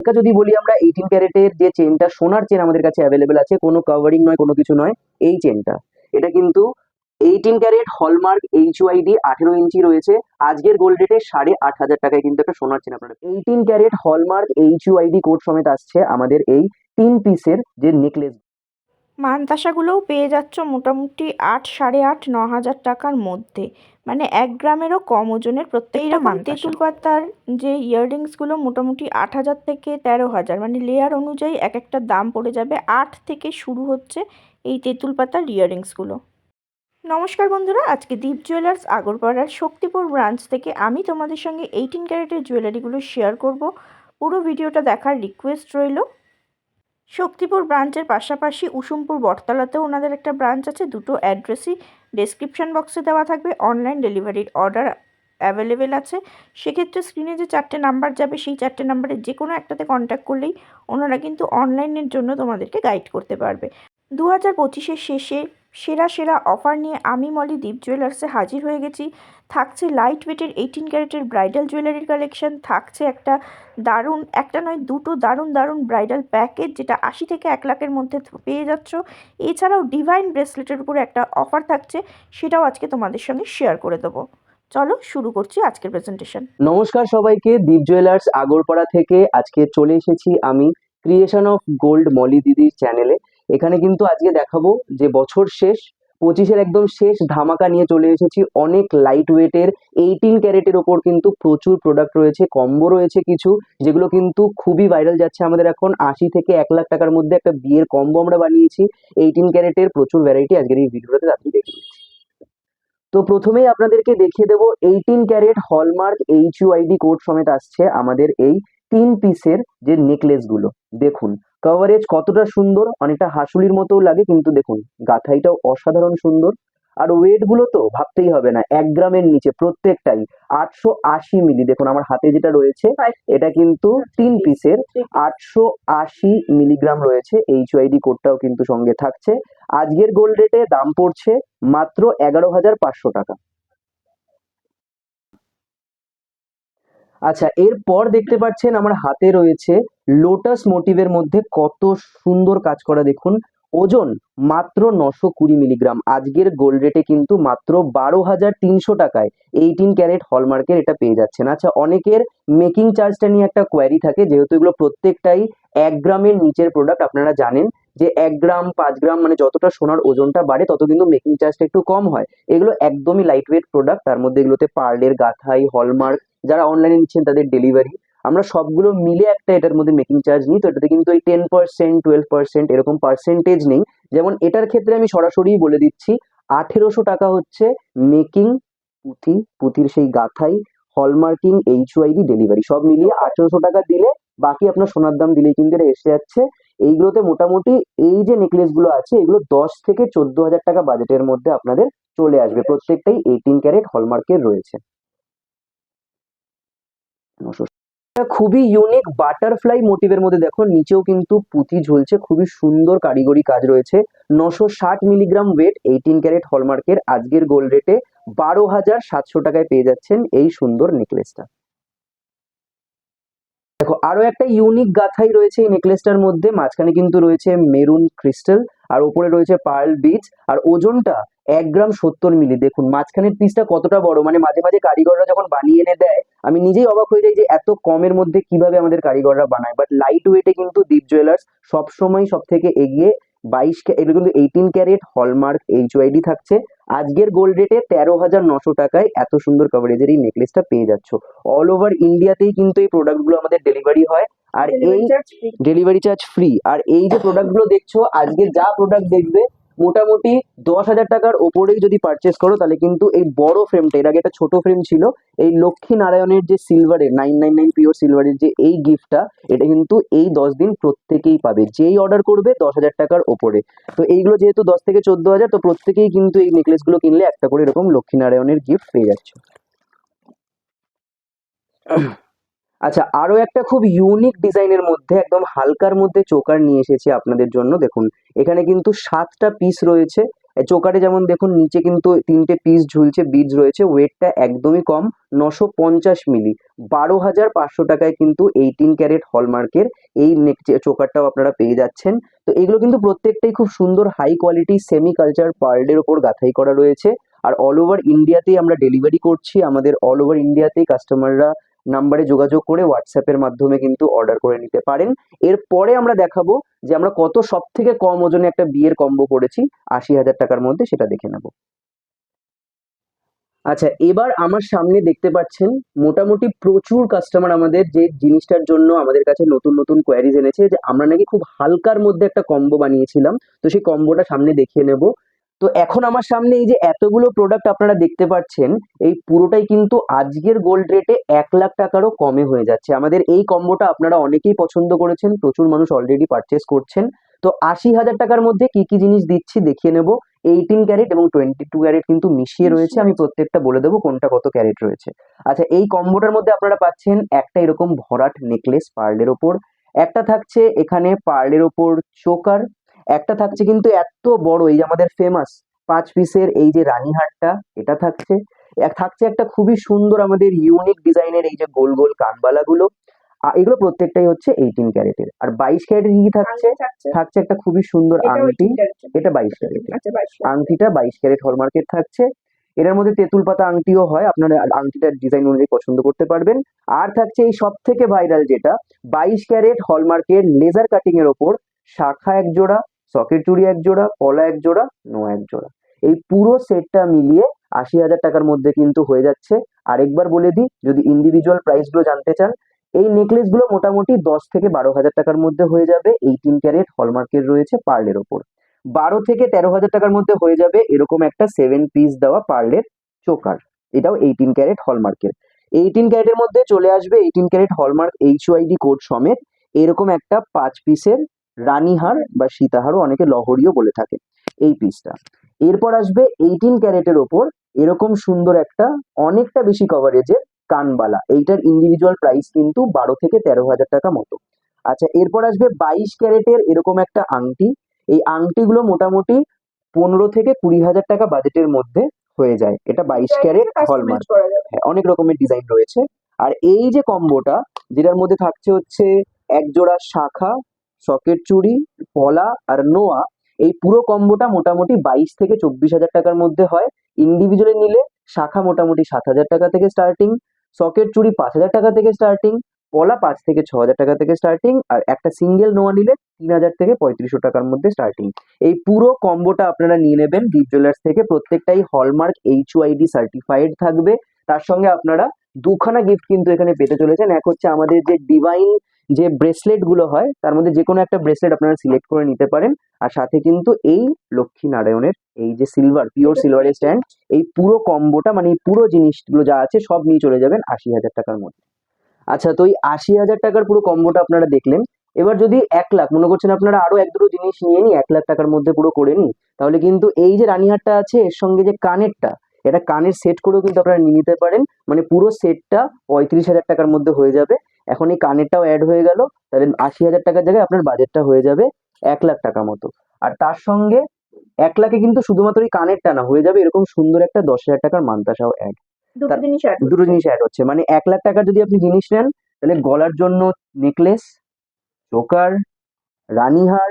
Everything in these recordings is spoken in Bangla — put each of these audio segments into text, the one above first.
এটা যদি বলি আমরা 18 ক্যারেটের যে চেনটা, সোনার চেন আমাদের কাছে অ্যাভেলেবেল আছে, কোনো কভারিং নয়, কোনো কিছু নয়। এই চেনটা, এটা কিন্তু 18 ক্যারেট হলমার্ক HUID 18 ইঞ্চি রয়েছে। আজকের গোল্ড রেটে 8,500 টাকায় কিন্তু একটা সোনার চেন আপনারা 18 ক্যারেট হলমার্ক HUID কোড সমেত আসছে আমাদের এই 3 পিসের যে নেকলেস। মানতাসাগুলোও পেয়ে যাচ্ছ মোটামুটি 8, 8.5, 9,000 টাকার মধ্যে, মানে 1 গ্রামেরও কম ওজনের প্রত্যেকটা মানতাসা। তেঁতুল পাতার যে ইয়াররিংসগুলো মোটামুটি 8,000 থেকে 13,000, মানে লেয়ার অনুযায়ী এক একটা দাম পড়ে যাবে। 8 থেকে শুরু হচ্ছে এই তেঁতুল পাতার ইয়াররিংসগুলো। নমস্কার বন্ধুরা, আজকে দীপ জুয়েলার্স আগরপাড়ার শক্তিপুর ব্রাঞ্চ থেকে আমি তোমাদের সঙ্গে 18 ক্যারেটের জুয়েলারিগুলো শেয়ার করব। পুরো ভিডিওটা দেখার রিকোয়েস্ট রইল। শক্তিপুর ব্রাঞ্চের পাশাপাশি উষুমপুর বটতলাতেও ওনাদের একটা ব্রাঞ্চ আছে। দুটো অ্যাড্রেসই ডেসক্রিপশন বক্সে দেওয়া থাকবে। অনলাইন ডেলিভারির অর্ডার অ্যাভেলেবেল আছে। সেক্ষেত্রে স্ক্রিনে যে 4টে নাম্বার যাবে, সেই 4টে নাম্বারে যে কোনো একটাতে কন্ট্যাক্ট করলেই ওনারা কিন্তু অনলাইনের জন্য তোমাদেরকে গাইড করতে পারবে। 2025-এর শেষে সেরা সেরা অফার নিয়ে আমি মলি দীপ জুয়েলার্সে হাজির হয়ে গেছি। থাকছে লাইট ওয়েটের 18 ক্যারেটের ব্রাইডাল জুয়েলারির কালেকশন, থাকছে একটা দারুণ, একটা নয় দুটো দারুণ দারুণ ব্রাইডাল প্যাকেজ, যেটা 80 থেকে 1 লাখের মধ্যে পেয়ে যাচ্ছ। এছাড়াও ডিভাইন ব্রেসলেটের উপরে একটা অফার থাকছে, সেটাও আজকে তোমাদের সঙ্গে শেয়ার করে দেবো। চলো শুরু করছি আজকের প্রেজেন্টেশন। নমস্কার সবাইকে, দীপ জুয়েলার্স আগরপাড়া থেকে আজকে চলে এসেছি আমি ক্রিয়েশন অফ গোল্ড মলি দিদির চ্যানেলে। এখানে কিন্তু আজকে দেখাবো যে বছর শেষ 25-এর একদম শেষ ধামাকা নিয়ে চলে এসেছি। অনেক লাইট ওয়েটের 18 ক্যারেটের ওপর কিন্তু প্রচুর প্রোডাক্ট রয়েছে, কম্বো রয়েছে কিছু, যেগুলো কিন্তু খুবই ভাইরাল যাচ্ছে আমাদের এখন। 80 থেকে 1 লাখ টাকার মধ্যে একটা বিয়ের কম্বো আমরা বানিয়েছি 18 ক্যারেটের। প্রচুর ভ্যারাইটি আজকের এই ভিডিওতে আপনি দেখে নিচ্ছি। তো প্রথমেই আপনাদেরকে দেখিয়ে দেবো 18 ক্যারেট হলমার্ক HUID কোড সমেত আসছে আমাদের এই 3 পিসের যে নেকলেস গুলো। দেখুন কভারেজ কতটা সুন্দর, অনেকটা হাসুলির মতোও লাগে, কিন্তু দেখুন গাথাইটাও অসাধারণ সুন্দর। আর ওয়েট গুলো তো ভাবতেই হবে না, 1 গ্রামের নিচে প্রত্যেকটাই। 880 মিলি, দেখুন আমার হাতে যেটা রয়েছে এটা কিন্তু 3 পিসের 880 মিলিগ্রাম রয়েছে। HUID কোডটাও কিন্তু সঙ্গে থাকছে। আজকের গোল্ড রেটে দাম পড়ছে মাত্র 11,500 টাকা। আচ্ছা, এরপর দেখতে পাচ্ছেন আমার হাতে রয়েছে লোটাস মোটিভের মধ্যে কত সুন্দর কাজ করা। দেখুন ওজন মাত্র 920 মিলিগ্রাম। আজকের গোল্ড রেটে কিন্তু মাত্র 12,300 টাকায় 18 ক্যারেট হলমার্কের এটা পেয়ে যাচ্ছেন। আচ্ছা, অনেকের মেকিং চার্জটা নিয়ে একটা কোয়ারি থাকে, যেহেতু এগুলো প্রত্যেকটাই 1 গ্রামের নিচের প্রোডাক্ট। আপনারা জানেন যে 1 গ্রাম 5 গ্রাম মানে যতটা সোনার ওজনটা বাড়ে তত কিন্তু মেকিং চার্জটা একটু কম হয়। এগুলো একদমই লাইট ওয়েট প্রোডাক্ট, তার মধ্যে এগুলোতে পার্লের গাথাই, হলমার্ক, যারা অনলাইনে নিচ্ছেন তাদের ডেলিভারি, আমরা সবগুলো মিলে একটা এটার মধ্যে মেকিং চার্জ নিই। তো এটাতে কিন্তু ওই 10%, 12% এরকম পার্সেন্টেজ নেই। যেমন এটার ক্ষেত্রে আমি সরাসরি বলে দিচ্ছি 1,800 টাকা হচ্ছে মেকিং, পুঁথির সেই গাথাই, হলমার্কিং, HUID, ডেলিভারি সব মিলিয়ে 1,800 টাকা দিলে বাকি আপনার সোনার দাম দিলেই কিন্তু এটা এসে যাচ্ছে। এইগুলোতে মোটামুটি এই যে নেকলেস গুলো আছে এগুলো 10 থেকে 14,000 টাকা বাজেটের মধ্যে আপনাদের চলে আসবে। প্রত্যেকটাই 18 ক্যারেট হলমার্কের রয়েছে। খুবই ইউনিক বাটারফ্লাই মোটিভের মধ্যে দেখো নিচেও কিন্তু পুঁথি ঝুলছে, খুবই সুন্দর কারিগরি কাজ রয়েছে। 960 মিলিগ্রাম ওয়েট, 18 ক্যারেট হলমার্কের আজকের গোল্ড রেটে 12,700 টাকায় পেয়ে যাচ্ছেন এই সুন্দর নেকলেসটা। দেখো আরো একটা ইউনিক গাথাই রয়েছে এই নেকলেসটার মধ্যে। মাঝখানে কিন্তু রয়েছে মেরুন ক্রিস্টাল, আর উপরে রয়েছে পার্ল বিচ, আর ওজনটা 1 গ্রাম 70 মিলি। দেখুন মাঝখানের পিসটা কতটা বড়, মানে মাঝে মাঝে কারিগররা যখন বানিয়ে এনে দেয় আমি নিজেই অবাক হয়ে যাই যে এত কমের মধ্যে কিভাবে আমাদের কারিগররা বানায়। বাট লাইট ওয়েটে কিন্তু দীপ জুয়েলার্স সবসময় সব থেকে এগিয়ে। 22 এটা কিন্তু 18 ক্যারেট হলমার্ক HUID থাকছে। আজকের গোল্ড রেটে 13,900 টাকায় এত সুন্দর কভারেজের এই নেকলেসটা পেয়ে যাচ্ছ। অল ওভার ইন্ডিয়াতেই কিন্তু এই প্রোডাক্টগুলো আমাদের ডেলিভারি হয়, আর এই ডেলিভারি চার্জ ফ্রি। আর এই যে প্রোডাক্টগুলো দেখছো, আজকে যা প্রোডাক্ট দেখবে মোটামুটি 10,000 টাকার ওপরেই যদি পারচেস করো তাহলে কিন্তু এই বড় ফ্রেমটা, এর আগে একটা ছোট ফ্রেম ছিল, এই লক্ষ্মী নারায়ণের যে সিলভারের 999 পিওর সিলভারের যে এই গিফটটা, এটা কিন্তু এই 10 দিন প্রত্যেকেই পাবে, যেই অর্ডার করবে 10,000 টাকার ওপরে। তো এইগুলো যেহেতু 10 থেকে 14,000, তো প্রত্যেকেই কিন্তু এই নেকলেসগুলো কিনলে একটা করে এরকম লক্ষ্মী নারায়ণের গিফট পেয়ে যাচ্ছে। আচ্ছা, আরো একটা খুব ইউনিক ডিজাইনের মধ্যে একদম হালকার মধ্যে চোকার নিয়ে এসেছি আপনাদের জন্য। দেখুন এখানে কিন্তু 7টা পিস রয়েছে, চোকারে যেমন দেখুন নিচে কিন্তু 3টে পিস ঝুলছে, বিডস রয়েছে, ওয়েটটা একদমই কম, 950 মিলি, 12,500 টাকায় কিন্তু 18 ক্যারেট হলমার্কের এই চোকারটাও আপনারা পেয়ে যাচ্ছেন। তো এগুলো কিন্তু প্রত্যেকটাই খুব সুন্দর হাই কোয়ালিটি সেমি কালচার পার্লের ওপর গাঁথাই করা রয়েছে। আর অল ওভার ইন্ডিয়াতেই আমরা ডেলিভারি করছি, আমাদের অল ওভার ইন্ডিয়াতেই কাস্টমাররা নাম্বারে যোগাযোগ করে হোয়াটসঅ্যাপের মাধ্যমে কিন্তু অর্ডার করে নিতে পারেন। এরপরে আমরা দেখাবো যে আমরা কত সব থেকে কম ওজনে একটা বিয়ের কম্বো করেছি 80,000 টাকার মধ্যে, সেটা দেখে নেব। আচ্ছা, এবার আমার সামনে দেখতে পাচ্ছেন মোটামুটি প্রচুর কাস্টমার আমাদের যে জিনিসটার জন্য আমাদের কাছে নতুন নতুন কোয়ারিজ এনেছে যে আমরা নাকি খুব হালকার মধ্যে একটা কম্বো বানিয়েছিলাম, তো সেই কম্বোটা সামনে দেখিয়ে নেব। তো এখন আমার সামনে এই যে এতগুলো প্রোডাক্ট আপনারা দেখতে পাচ্ছেন, এই পুরোটাই কিন্তু আজকের গোল্ড রেটে 1,00,000 টাকারও কমে হয়ে যাচ্ছে। আমাদের এই কম্বোটা আপনারা অনেকেই পছন্দ করেছেন, প্রচুর মানুষ অলরেডি পারচেস করছেন। তো 80,000 টাকার মধ্যে কি কি জিনিস দিচ্ছি দেখিয়ে নেব। 18 ক্যারেট এবং 22 ক্যারেট কিন্তু মিশিয়ে রয়েছে, আমি প্রত্যেকটা বলে দেবো কোনটা কত ক্যারেট রয়েছে। আচ্ছা, এই কম্বোটার মধ্যে আপনারা পাচ্ছেন একটা এরকম ভরাট নেকলেস পার্লের ওপর, একটা থাকছে এখানে পার্লের ওপর চোকার, একটা থাকছে কিন্তু এত বড় এই যে আমাদের ফেমাস 5 পিসের এই যে রানীহারটা, এটা থাকছে। থাকছে একটা খুবই সুন্দর আমাদের ইউনিক ডিজাইনের এই যে গোল গোল কানবালাগুলো। এগুলো প্রত্যেকটাই হচ্ছে 18 ক্যারেটের। আর 22 ক্যারেটের কি থাকছে? থাকছে একটা খুবই সুন্দর আংটি, এটা 22 ক্যারেটের। আংটিটা 22 ক্যারেট হলমার্কের থাকছে। এটার মধ্যে তেঁতুল পাতা আংটিও হয়, আপনারা আংটিটার ডিজাইন অনুযায়ী পছন্দ করতে পারবেন। আর থাকছে এই সব থেকে ভাইরাল যেটা 22 ক্যারেট হলমার্কের লেজার কাটিং এর ওপর শাখা এক জোড়া, সকেট চুড়ি এক জোড়া, পলা এক জোড়া, নোয়া এক জোড়া। এই পুরো সেটটা মিলিয়ে 80,000 টাকার মধ্যে কিন্তু হয়ে যাচ্ছে। আরেকবার বলে দিই, যদি ইন্ডিভিজুয়াল প্রাইস গুলো জানতে চান, এই নেকলেস গুলো মোটামুটি 10 থেকে 12,000 টাকার মধ্যে হয়ে যাবে। 18 ক্যারেট হলমার্কের রয়েছে পার্লের ওপর। 12 থেকে 13,000 টাকার মধ্যে হয়ে যাবে এরকম একটা 7 পিস দেওয়া পার্লের চোকার, এটাও 18 ক্যারেট হলমার্কের। 18 ক্যারেটের মধ্যে চলে আসবে 18 ক্যারেট হলমার্ক HYD কোড সমেত এরকম একটা 5 পিসের রানীহার বা সীতাহারও অনেকে লহরিও বলে থাকে, এই পিসটা। এরপর আসবে 18 ক্যারেটের ওপর এরকম সুন্দর একটা অনেকটা বেশি কভারেজের কানবালা, এইটার ইন্ডিভিজুয়াল প্রাইস কিন্তু 12 থেকে 13,000 টাকা মতো। আচ্ছা, এরপর আসবে 22 ক্যারেটের এরকম একটা আংটি, এই আংটিগুলো মোটামুটি 15 থেকে 20,000 টাকা বাজেটের মধ্যে হয়ে যায়, এটা 22 ক্যারেট হলমার্ক। হ্যাঁ, অনেক রকমের ডিজাইন রয়েছে। আর এই যে কম্বোটা যেটার মধ্যে থাকছে হচ্ছে এক জোড়া শাখা, সকেট চুড়ি, পলা আর নোয়া, এই পুরো কম্বোটা মোটামুটি 22 থেকে 24,000 টাকার মধ্যে হয়। ইন্ডিভিজুয়ালি নিলে শাখা মোটামুটি 7,000 টাকা থেকে স্টার্টিং, সকেট চুড়ি 5,000 টাকা থেকে স্টার্টিং, পলা 5 থেকে 6,000 টাকা থেকে স্টার্টিং, আর একটা সিঙ্গেল নোয়া নিলে 3,000 থেকে 3,500 টাকার মধ্যে স্টার্টিং। এই পুরো কম্বোটা আপনারা নিয়ে নেবেন দীপ জুয়েলার্স থেকে, প্রত্যেকটাই হলমার্ক HYD সার্টিফাইড থাকবে। তার সঙ্গে আপনারা দুখানা গিফট কিন্তু এখানে পেতে চলেছেন। এক হচ্ছে আমাদের যে ডিভাইন যে ব্রেসলেট গুলো হয় তার মধ্যে যে কোনো একটা ব্রেসলেট আপনারা সিলেক্ট করে নিতে পারেন, আর সাথে কিন্তু এই লক্ষ্মী নারায়ণের এই যে সিলভার পিওর সিলভারের স্ট্যান্ড, এই পুরো কম্বোটা মানে এই পুরো জিনিসগুলো যা আছে সব নিয়ে চলে যাবেন 80,000 টাকার মধ্যে। আচ্ছা, তো এই 80,000 টাকার পুরো কম্বোটা আপনারা দেখলেন। এবার যদি 1,00,000 মনে করছেন আপনারা আরো এক দুটো জিনিস নিয়ে নিই, 1,00,000 টাকার মধ্যে পুরো করে নিই, তাহলে কিন্তু এই যে রানীহারটা আছে এর সঙ্গে যে কানেরটা, এটা কানের সেট করেও কিন্তু আপনারা নিয়ে নিতে পারেন, মানে পুরো সেটটা 35,000 টাকার মধ্যে হয়ে যাবে। এখন এই কানেরটাও অ্যাড হয়ে গেল, তাহলে 80,000 টাকার জায়গায় আপনার বাজেটটা হয়ে যাবে 1,00,000 টাকা মতো। আর তার সঙ্গে 1,00,000-এ কিন্তু শুধুমাত্র এই কানেরটা না, হয়ে যাবে এরকম সুন্দর একটা 10,000 টাকার মান্তাসাও অ্যাড। দুটো জিনিস অ্যাড হচ্ছে, মানে 1,00,000 টাকার যদি আপনি জিনিস নেন তাহলে গলার জন্য নেকলেস, চোকার, রানীহার,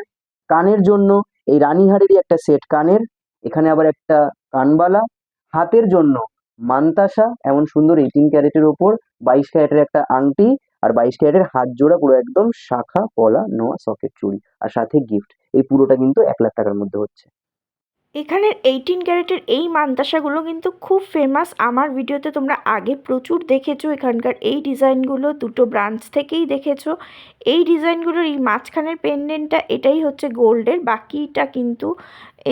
কানের জন্য এই রানীহারেরই একটা সেট কানের, এখানে আবার একটা কানবালা, হাতের জন্য মান্তাসা এমন সুন্দর 18 ক্যারেটের ওপর 22 ক্যারেটের একটা আংটি, আর 22 ক্যারেটের হাত জোড়া পুরো একদম শাখা, পলা, নোয়া, সকেট চুড়ি, আর সাথে গিফট। এই পুরোটা কিন্তু 1,00,000 টাকার মধ্যে হচ্ছে। এখানের 18 ক্যারেটের এই মান্তাসাগুলো কিন্তু খুব ফেমাস, আমার ভিডিওতে তোমরা আগে প্রচুর দেখেছো। এখানকার এই ডিজাইনগুলো দুটো ব্রাঞ্চ থেকেই দেখেছো। এই ডিজাইনগুলোর এই মাঝখানের পেন্ডেন্টটা এটাই হচ্ছে গোল্ডের, বাকিটা কিন্তু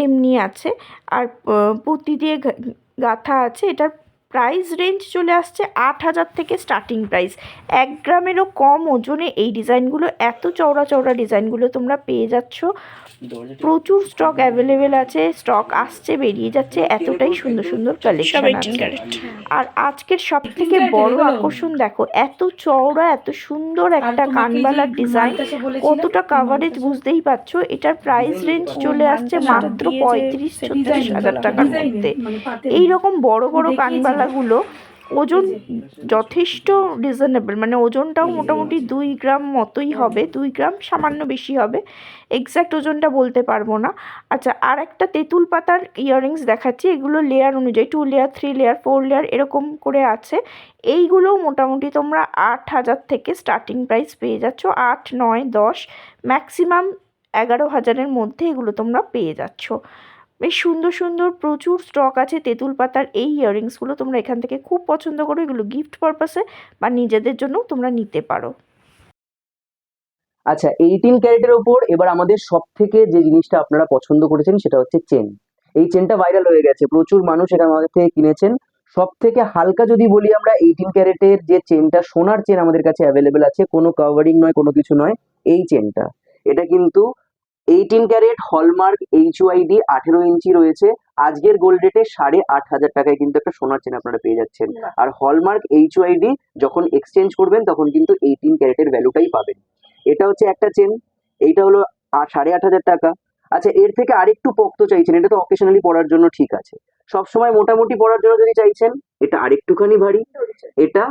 এমনি আছে। আর পুঁতি দিয়ে গাঁথা আছে, এটার প্রাইস রেঞ্জ চলে আসছে 8,000 থেকে স্টার্টিং প্রাইস। 1 গ্রামেরও কম ওজনে এই ডিজাইনগুলো, এত চওড়া চওড়া ডিজাইনগুলো তোমরা পেয়ে যাচ্ছ। প্রচুর স্টক অ্যাভেলেবেল আছে, স্টক আসছে বেরিয়ে যাচ্ছে, এতটাই সুন্দর সুন্দর কালেকশন আছে। আর আজকের সব থেকে বড় আকর্ষণ দেখো, এত চওড়া এত সুন্দর একটা কানবালার ডিজাইন, কতটা কাভারেজ বুঝতেই পারছো। এটার প্রাইস রেঞ্জ চলে আসছে মাত্র 35-36 হাজার টাকার মধ্যে। এইরকম বড় বড় কানবালাগুলো ওজন যথেষ্ট রিজনেবল, মানে ওজনটাও মোটামুটি 2 গ্রাম মতোই হবে, 2 গ্রাম সামান্য বেশি হবে, এক্স্যাক্ট ওজনটা বলতে পারবো না। আচ্ছা, আর একটা তেঁতুল পাতার ইয়াররিংস দেখাচ্ছি, এগুলো লেয়ার অনুযায়ী 2 লেয়ার 3 লেয়ার 4 লেয়ার এরকম করে আছে। এইগুলো মোটামুটি তোমরা 8,000 থেকে স্টার্টিং প্রাইস পেয়ে যাচ্ছ, 8, 9, 10, ম্যাক্সিমাম 11,000-এর মধ্যে এগুলো তোমরা পেয়ে যাচ্ছ। বেশ সুন্দর সুন্দর প্রচুর স্টক আছে তেঁতুল পাতার। এই ইয়াররিংসগুলো তোমরা এখান থেকে খুব পছন্দ করো, এগুলো গিফট পারপাসে বা নিজেদের জন্যও তোমরা নিতে পারো। আচ্ছা, 18 ক্যারেটের ওপর এবার আমাদের সব থেকে যে জিনিসটা আপনারা পছন্দ করেছেন সেটা হচ্ছে চেন। এই চেনটা ভাইরাল হয়ে গেছে, প্রচুর মানুষ এটা আমাদের থেকে কিনেছেন। সব থেকে হালকা যদি বলি আমরা, 18 ক্যারেটের যে চেনটা, সোনার চেন আমাদের কাছে অ্যাভেলেবেল আছে, কোনো কাভারিং নয়, কোনো কিছু নয়। এই চেনটা, এটা কিন্তু 18 ক্যারেট হলমার্ক HYD 18 ইঞ্চি রয়েছে। আজকের গোল্ড রেটে 8,500 টাকায় কিন্তু একটা সোনার চেন আপনারা পেয়ে যাচ্ছেন। আর হলমার্ক HYD যখন এক্সচেঞ্জ করবেন তখন কিন্তু 18 ক্যারেটের ভ্যালুটাই পাবেন। এটা হচ্ছে একটা চেন, এইটা হলো 8,500 টাকা। আচ্ছা, এর থেকে আরেকটু পোক্ত চাইছেন, এটা তো অকেশনালি পরার জন্য ঠিক আছে। সবসময় মোটামুটি পরার জন্য যদি চাইছেন, এটা আরেকটুখানি ভারী, এটা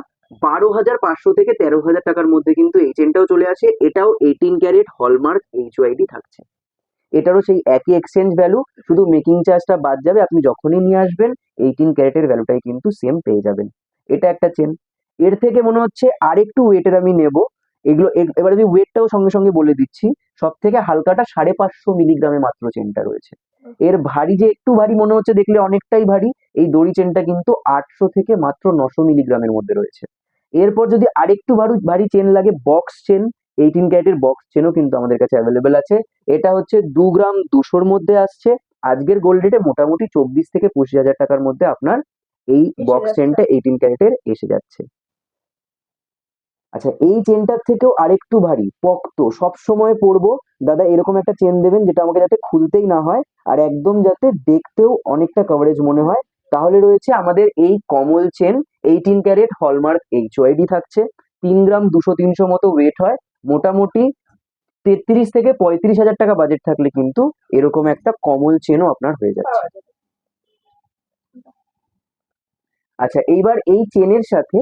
12,500 থেকে 13,000 টাকার মধ্যে কিন্তু এই চেনটাও চলে আসে। এটাও 18 ক্যারেট হলমার্ক HYD থাকছে। এটারও সেই একই এক্সচেঞ্জ ভ্যালু, শুধু মেকিং চার্জটা বাদ যাবে। আপনি যখনই নিয়ে আসবেন 18 ক্যারেটের ভ্যালুটাই কিন্তু সেম পেয়ে যাবেন। এটা একটা চেন। এর থেকে মনে হচ্ছে আরেকটু ওয়েটের আমি নেব। এগুলো এবার আমি ওয়েটটাও সঙ্গে সঙ্গে বলে দিচ্ছি। সব থেকে হালকাটা 550 মিলিগ্রামে মাত্র চেনটা রয়েছে। এর ভারী যে একটু ভারী মনে হচ্ছে দেখলে, অনেকটাই ভারী। এই দড়ি চেনটা কিন্তু 800 থেকে মাত্র 900 মিলিগ্রামের মধ্যে রয়েছে। এরপর যদি আরেকটু ভারী চেন লাগে, বক্স চেন, 18 ক্যারেটের বক্স চেনও কিন্তু আমাদের কাছে অ্যাভেলেবেল আছে। এটা হচ্ছে 2 গ্রাম 200-র মধ্যে আসছে। আজকের গোল্ড রেটে মোটামুটি 24 থেকে 25,000 টাকার মধ্যে আপনার এই বক্স চেনটা 18 ক্যারেটের এসে যাচ্ছে। আচ্ছা, এই চেনটার থেকেও আরেকটু ভারী, পক্ত, সব সময় পরবো দাদা এরকম একটা চেন দেবেন যেটা আমাকে যাতে খুলতেই না হয়, আর একদম যাতে দেখতেও অনেকটা কভারেজ মনে হয়। তাহলে রয়েছে আমাদের এই কমল চেন, 18 ক্যারেট হলমার্ক HYD থাকছে। 3 গ্রাম 200-300 মতো ওয়েট হয়। মোটামুটি 33 থেকে 35,000 টাকা বাজেট থাকলে কিন্তু এরকম একটা কমল চেনও আপনার হয়ে যাচ্ছে। আচ্ছা, এইবার এই চেনের সাথে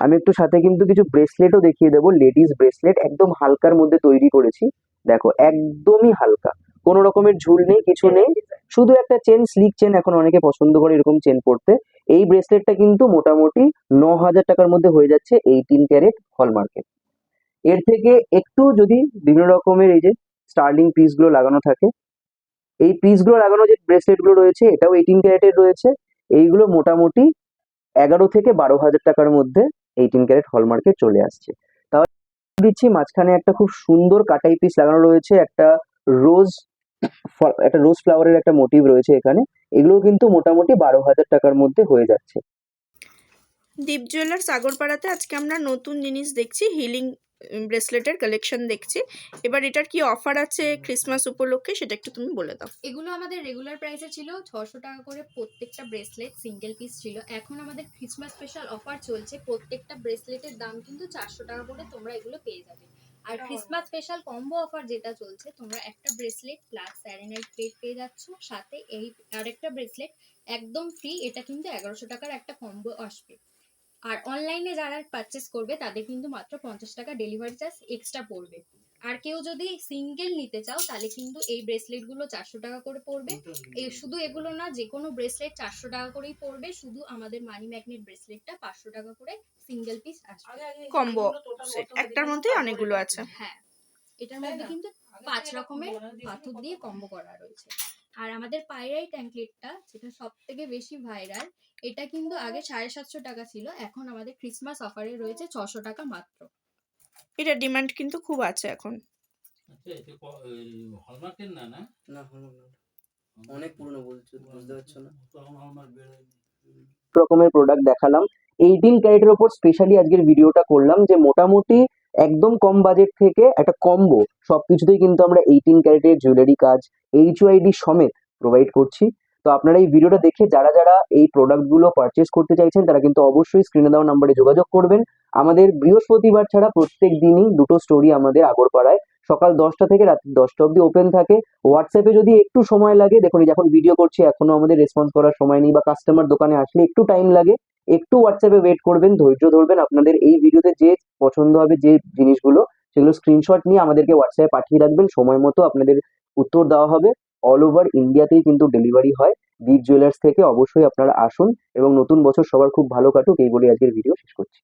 আমি একটু সাথে কিন্তু কিছু ব্রেসলেটও দেখিয়ে দেবো। লেডিস ব্রেসলেট একদম হালকার মধ্যে তৈরি করেছি। দেখো, একদমই হালকা, কোনো রকমের ঝুল নেই, কিছু নেই, শুধু একটা চেন, স্লিক চেন এখন অনেকে পছন্দ করে এরকম চেন পরতে। এই ব্রেসলেটটা কিন্তু মোটামুটি 9,000 টাকার মধ্যে হয়ে যাচ্ছে 18 ক্যারেট হলমার্কে। এর থেকে একটু যদি বিভিন্ন রকমের এই যে স্টার্লিং পিস গুলো লাগানো থাকে, এই পিস গুলো লাগানো যে ব্রেসলেট গুলো রয়েছে, এটাও 18 ক্যারেটের রয়েছে। এইগুলো মোটামুটি 11 থেকে 12,000 টাকার মধ্যে 18 ক্যারেট হলমার্কে চলে আসছে। তাহলে দিচ্ছি, মাঝখানে একটা খুব সুন্দর কাটাই পিস লাগানো রয়েছে, রোজ একটা রোজ ফ্লাওয়ারের একটা মোটিভ রয়েছে এখানে। এগুলো কিন্তু মোটামুটি 12,000 টাকার মধ্যে হয়ে যাচ্ছে। দীপ জুয়েলার্স আগরপাড়াতে আজকে আমরা নতুন জিনিস দেখছি, হিলিং ব্রেসলেটের কালেকশন দেখছি। এবার এটার কি অফার আছে ক্রিসমাস উপলক্ষে সেটা একটু তুমি বলে দাও। এগুলো আমাদের রেগুলার প্রাইসে ছিল 600 টাকা করে প্রত্যেকটা ব্রেসলেট, সিঙ্গেল পিস ছিল। এখন আমাদের ক্রিসমাস স্পেশাল অফার চলছে, প্রত্যেকটা ব্রেসলেটের দাম কিন্তু 400 টাকা করে তোমরা এগুলো পেয়ে যাবে। আর ক্রিসমাস স্পেশাল কম্বো অফার যেটা চলছে, তোমরা একটা ব্রেসলেট প্লাস স্যারিনাইট প্লেট পেয়ে যাচ্ছ, সাথে এই আরেকটা ব্রেসলেট একদম ফ্রি। এটা কিন্তু 1100 টাকার একটা কম্বো আসবে। আর অনলাইনে যারা পারচেস করবে তাদের কিন্তু মাত্র 50 টাকা ডেলিভারি চার্জ এক্সট্রা পড়বে। আর কেউ যদি সিঙ্গেল নিতে চাও তাহলে কিন্তু এই ব্রেসলেটগুলো 400 টাকা করে পড়বে। শুধু এগুলো না, যে কোনো ব্রেসলেট 400 টাকা করেই পড়বে, শুধু আমাদের মানি ম্যাগনেট ব্রেসলেটটা 500 টাকা করে সিঙ্গেল পিস আসবে। কম্বো সেট একটার মধ্যেই অনেকগুলো আছে। হ্যাঁ, এটার মধ্যে কিন্তু 5 রকমের পাথর দিয়ে কম্বো করা রয়েছে। আর আমাদের পাইরাইট অ্যাঙ্কলেটটা, যেটা সব থেকে বেশি ভাইরাল, এটা কিন্তু আগে 750 টাকা ছিল, এখন আমাদের ক্রিসমাস অফারে রয়েছে 600 টাকা মাত্র। এটা ডিমান্ড কিন্তু খুব আছে এখন। আচ্ছা, এটা হলমার্কের না? না, না, হলমার্ক অনেক পুরনো বলছো, বুঝতে পারছো না। তখন হলমার্ক বের হয়নি। রকমের প্রোডাক্ট দেখালাম। 18 ক্যারেটের ওপর স্পেশালি আজকের ভিডিওটা করলাম, যে মোটামুটি একদম কম বাজেট থেকে একটা কম্বো সবকিছুতেই কিন্তু আমরা 18 ক্যারেটের জুয়েলারি কাজ HYD সমেত প্রোভাইড করছি। তো আপনারা এই ভিডিওটা দেখে যারা যারা এই প্রোডাক্টগুলো পারচেস করতে চাইছেন তারা কিন্তু অবশ্যই স্ক্রিনে দেওয়া নাম্বারে যোগাযোগ করবেন। আমাদের বৃহস্পতিবার ছাড়া প্রত্যেক দিনই দুটো স্টোরি আমাদের আগরপাড়ায় সকাল 10টা থেকে রাত্রি 10টা অবধি ওপেন থাকে। হোয়াটসঅ্যাপে যদি একটু সময় লাগে, দেখুন এই যখন ভিডিও করছি এখনো আমাদের রেসপন্স করার সময় নেই, বা কাস্টমার দোকানে আসলে একটু টাইম লাগে, একটু হোয়াটসঅ্যাপে ওয়েট করবেন, ধৈর্য ধরবেন। আপনাদের এই ভিডিওতে যে পছন্দ হবে যে জিনিসগুলো, সেগুলো স্ক্রিনশট নিয়ে আমাদেরকে হোয়াটসঅ্যাপে পাঠিয়ে রাখবেন, সময় মতো আপনাদের উত্তর দেওয়া হবে। অল ওভার ইন্ডিয়াতেই কিন্তু ডেলিভারি হয় দীপ জুয়েলার্স থেকে। অবশ্যই আপনারা আসুন এবং নতুন বছর সবার খুব ভালো কাটুক এই বলে আজকের ভিডিও শেষ করছি।